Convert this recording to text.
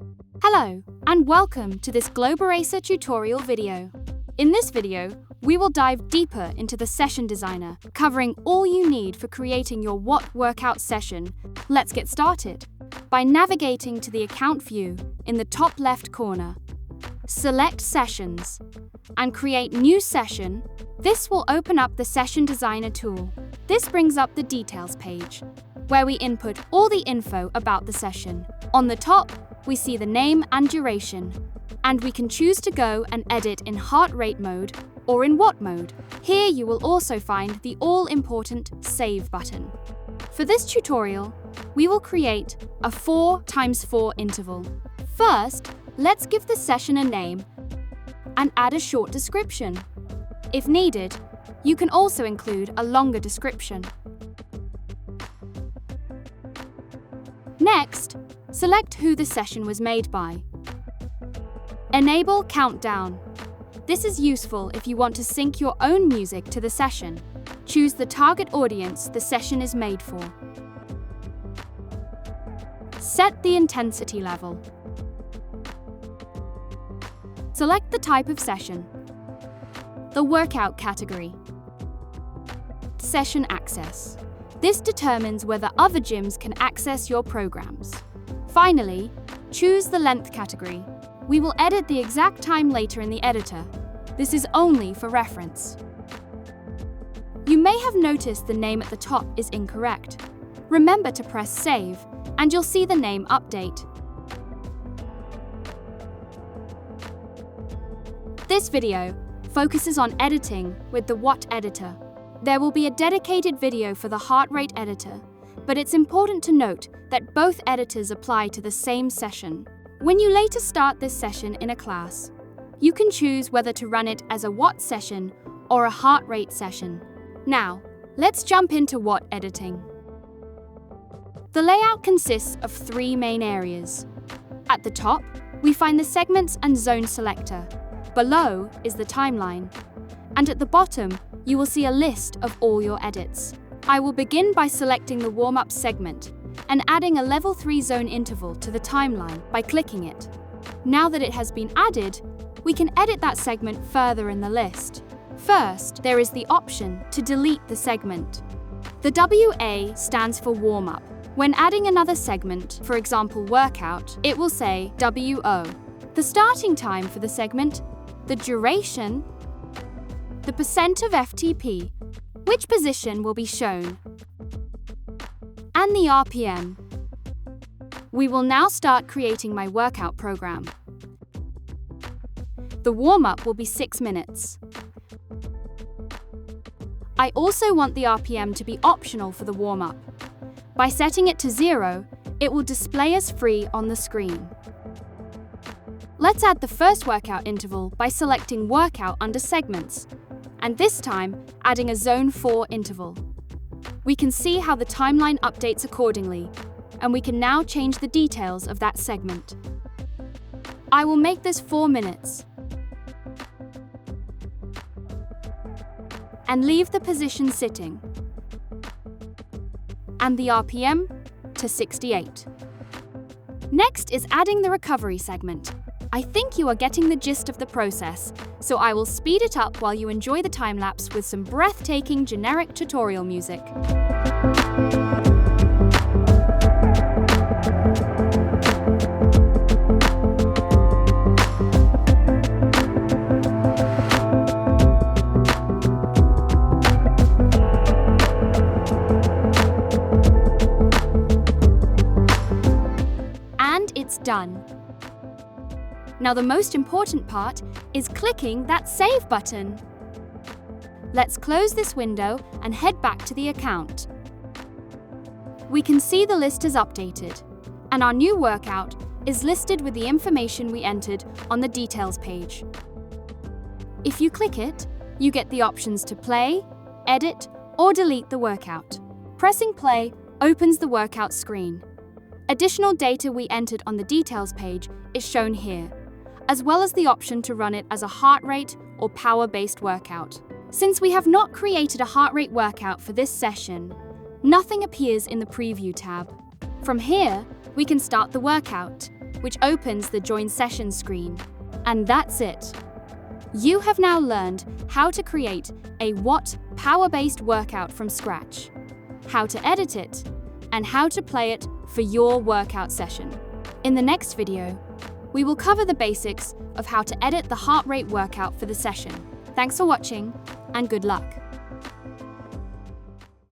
Hello, and welcome to this Globeracer tutorial video. In this video, we will dive deeper into the session designer, covering all you need for creating your What workout session. Let's get started. By navigating to the account view in the top left corner, select Sessions and create New Session. This will open up the Session Designer tool. This brings up the Details page, where we input all the info about the session. On the top, we see the name and duration, and we can choose to go and edit in heart rate mode or in Watt mode. Here you will also find the all-important Save button. For this tutorial, we will create a 4x4 interval. First, let's give the session a name and add a short description. If needed, you can also include a longer description. Next, select who the session was made by. Enable Countdown. This is useful if you want to sync your own music to the session. Choose the target audience the session is made for. Set the intensity level. Select the type of session. The workout category. Session access. This determines whether other gyms can access your programs. Finally, choose the length category. We will edit the exact time later in the editor. This is only for reference. You may have noticed the name at the top is incorrect. Remember to press Save, and you'll see the name update. This video focuses on editing with the Watt editor. There will be a dedicated video for the heart rate editor, but it's important to note that both editors apply to the same session. When you later start this session in a class, you can choose whether to run it as a Watt session or a heart rate session. Now, let's jump into Watt editing. The layout consists of 3 main areas. At the top, we find the segments and zone selector. Below is the timeline. And at the bottom, you will see a list of all your edits. I will begin by selecting the warm-up segment and adding a level 3 zone interval to the timeline by clicking it. Now that it has been added, we can edit that segment further in the list. First, there is the option to delete the segment. The WA stands for warm-up. When adding another segment, for example workout, it will say WO. The starting time for the segment, the duration, the percent of FTP, which position will be shown, and the RPM. We will now start creating my workout program. The warm-up will be 6 minutes. I also want the RPM to be optional for the warm-up. By setting it to 0, it will display as free on the screen. Let's add the first workout interval by selecting Workout under Segments, and this time adding a Zone 4 interval. We can see how the timeline updates accordingly, and we can now change the details of that segment. I will make this 4 minutes and leave the position sitting, and the RPM to 68. Next is adding the recovery segment. I think you are getting the gist of the process, so I will speed it up while you enjoy the time-lapse with some breathtaking generic tutorial music. And it's done. Now the most important part is clicking that Save button. Let's close this window and head back to the account. We can see the list is updated, and our new workout is listed with the information we entered on the Details page. If you click it, you get the options to play, edit, or delete the workout. Pressing play opens the workout screen. Additional data we entered on the Details page is shown here, as well as the option to run it as a heart rate or power-based workout. Since we have not created a heart rate workout for this session, nothing appears in the Preview tab. From here, we can start the workout. which opens the Join Session screen. And that's it. You have now learned how to create a Watt power-based workout from scratch, how to edit it, and how to play it for your workout session. In the next video, we will cover the basics of how to edit the heart rate workout for the session. Thanks for watching, and good luck.